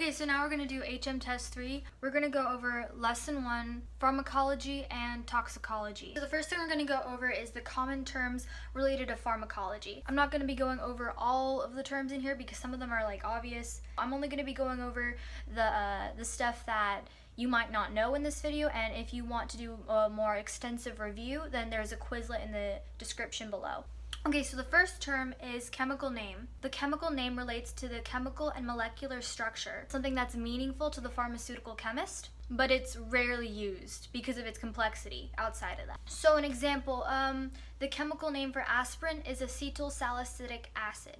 Okay, so now we're going to do HM Test 3. We're going to go over Lesson 1, Pharmacology and Toxicology. So the first thing we're going to go over is the common terms related to pharmacology. I'm not going to be going over all of the terms in here because some of them are like obvious. I'm only going to be going over the stuff that you might not know in this video, and if you want to do a more extensive review, then there's a Quizlet in the description below. Okay, so the first term is chemical name. The chemical name relates to the chemical and molecular structure, something that's meaningful to the pharmaceutical chemist, but it's rarely used because of its complexity outside of that. So an example, the chemical name for aspirin is acetyl salicylic acid.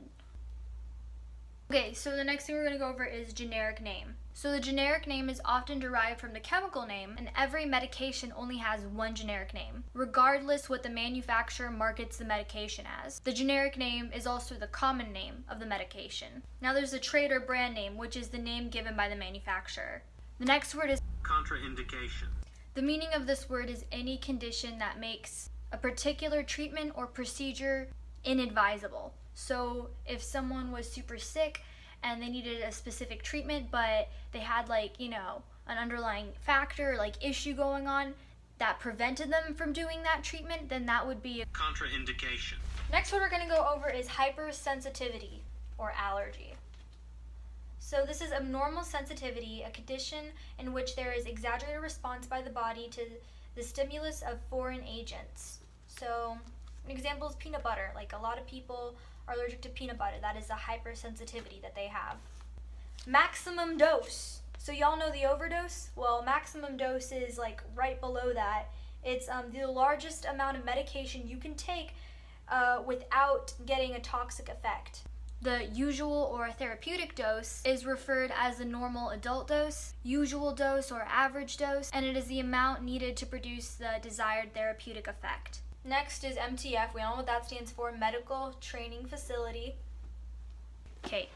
Okay, so the next thing we're going to go over is generic name. So the generic name is often derived from the chemical name, and every medication only has one generic name, regardless what the manufacturer markets the medication as. The generic name is also the common name of the medication. Now there's a trade or brand name, which is the name given by the manufacturer. The next word is contraindication. The meaning of this word is any condition that makes a particular treatment or procedure inadvisable. So if someone was super sick and they needed a specific treatment, but they had an underlying factor, issue going on that prevented them from doing that treatment, then that would be a contraindication. Next one we're going to go over is hypersensitivity or allergy. So this is abnormal sensitivity, a condition in which there is exaggerated response by the body to the stimulus of foreign agents. So an example is peanut butter. A lot of people are allergic to peanut butter. That is a hypersensitivity that they have. Maximum dose. So y'all know the overdose? Well, maximum dose is right below that. It's the largest amount of medication you can take without getting a toxic effect. The usual or therapeutic dose is referred as the normal adult dose, usual dose or average dose, and it is the amount needed to produce the desired therapeutic effect. Next is MTF. We all know what that stands for, Medical Training Facility. Okay,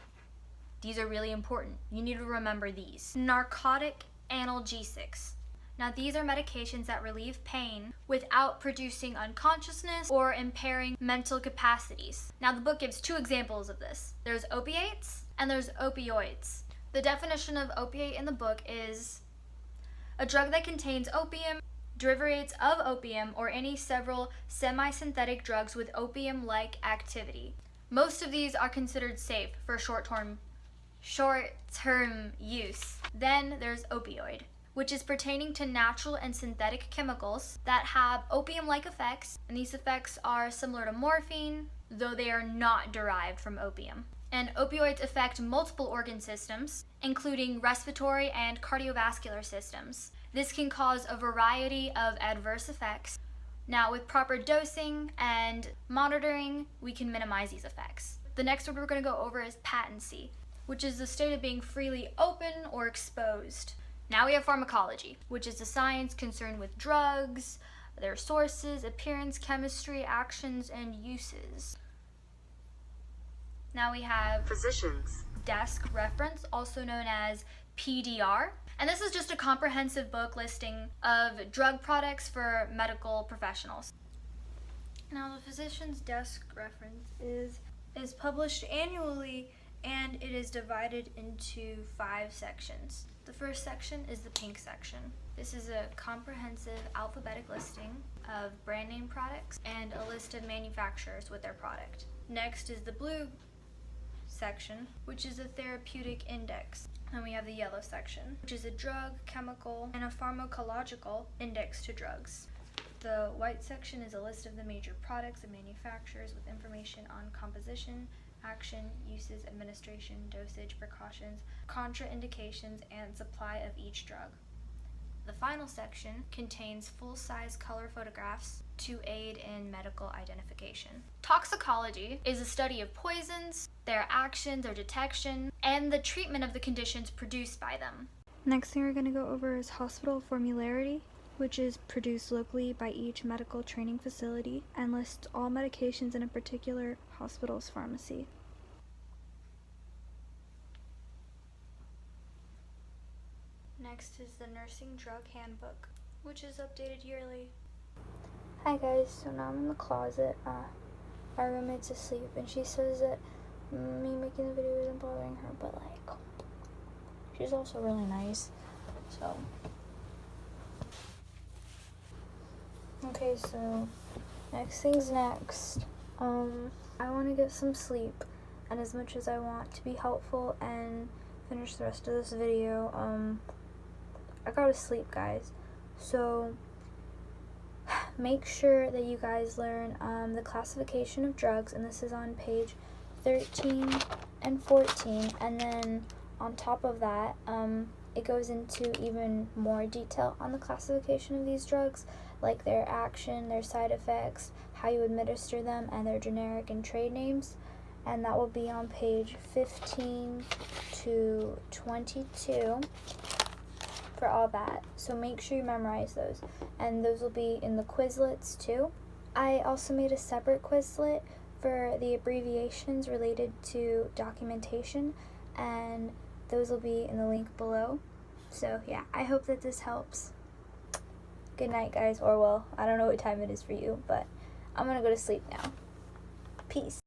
these are really important. You need to remember these. Narcotic analgesics. Now these are medications that relieve pain without producing unconsciousness or impairing mental capacities. Now the book gives two examples of this. There's opiates and there's opioids. The definition of opiate in the book is a drug that contains opium, derivatives of opium, or any several semi-synthetic drugs with opium-like activity. Most of these are considered safe for short-term use. Then there's opioid, which is pertaining to natural and synthetic chemicals that have opium-like effects, and these effects are similar to morphine, though they are not derived from opium. And opioids affect multiple organ systems, including respiratory and cardiovascular systems. This can cause a variety of adverse effects. Now, with proper dosing and monitoring, we can minimize these effects. The next word we're going to go over is patency, which is the state of being freely open or exposed. Now we have pharmacology, which is the science concerned with drugs, their sources, appearance, chemistry, actions, and uses. Now we have physicians desk reference, also known as PDR. And this is just a comprehensive book listing of drug products for medical professionals. Now the physician's desk reference is published annually, and it is divided into 5 sections. The first section is the pink section. This is a comprehensive alphabetic listing of brand name products and a list of manufacturers with their product. Next is the blue section, which is a therapeutic index. And we have the yellow section, which is a drug, chemical, and a pharmacological index to drugs. The white section is a list of the major products and manufacturers with information on composition, action, uses, administration, dosage, precautions, contraindications, and supply of each drug. The final section contains full-size color photographs to aid in medical identification. Toxicology is a study of poisons, their action, their detection, and the treatment of the conditions produced by them. Next thing we're going to go over is hospital formularity, which is produced locally by each medical training facility and lists all medications in a particular hospital's pharmacy. Next is the Nursing Drug Handbook, which is updated yearly. Hi guys, so now I'm in the closet. My roommate's asleep, and she says that me making the video isn't bothering her, but She's also really nice. So, okay, so next thing's next. I want to get some sleep, and as much as I want to be helpful and finish the rest of this video, I gotta sleep, guys. So make sure that you guys learn the classification of drugs, and this is on page 13 and 14, and then on top of that, it goes into even more detail on the classification of these drugs, like their action, their side effects, how you administer them, and their generic and trade names. And that will be on page 15 to 22 for all that. So make sure you memorize those. And those will be in the Quizlets too. I also made a separate Quizlet for the abbreviations related to documentation, and those will be in the link below. So yeah, I hope that this helps. Good night, guys, or well, I don't know what time it is for you, but I'm gonna go to sleep now. Peace.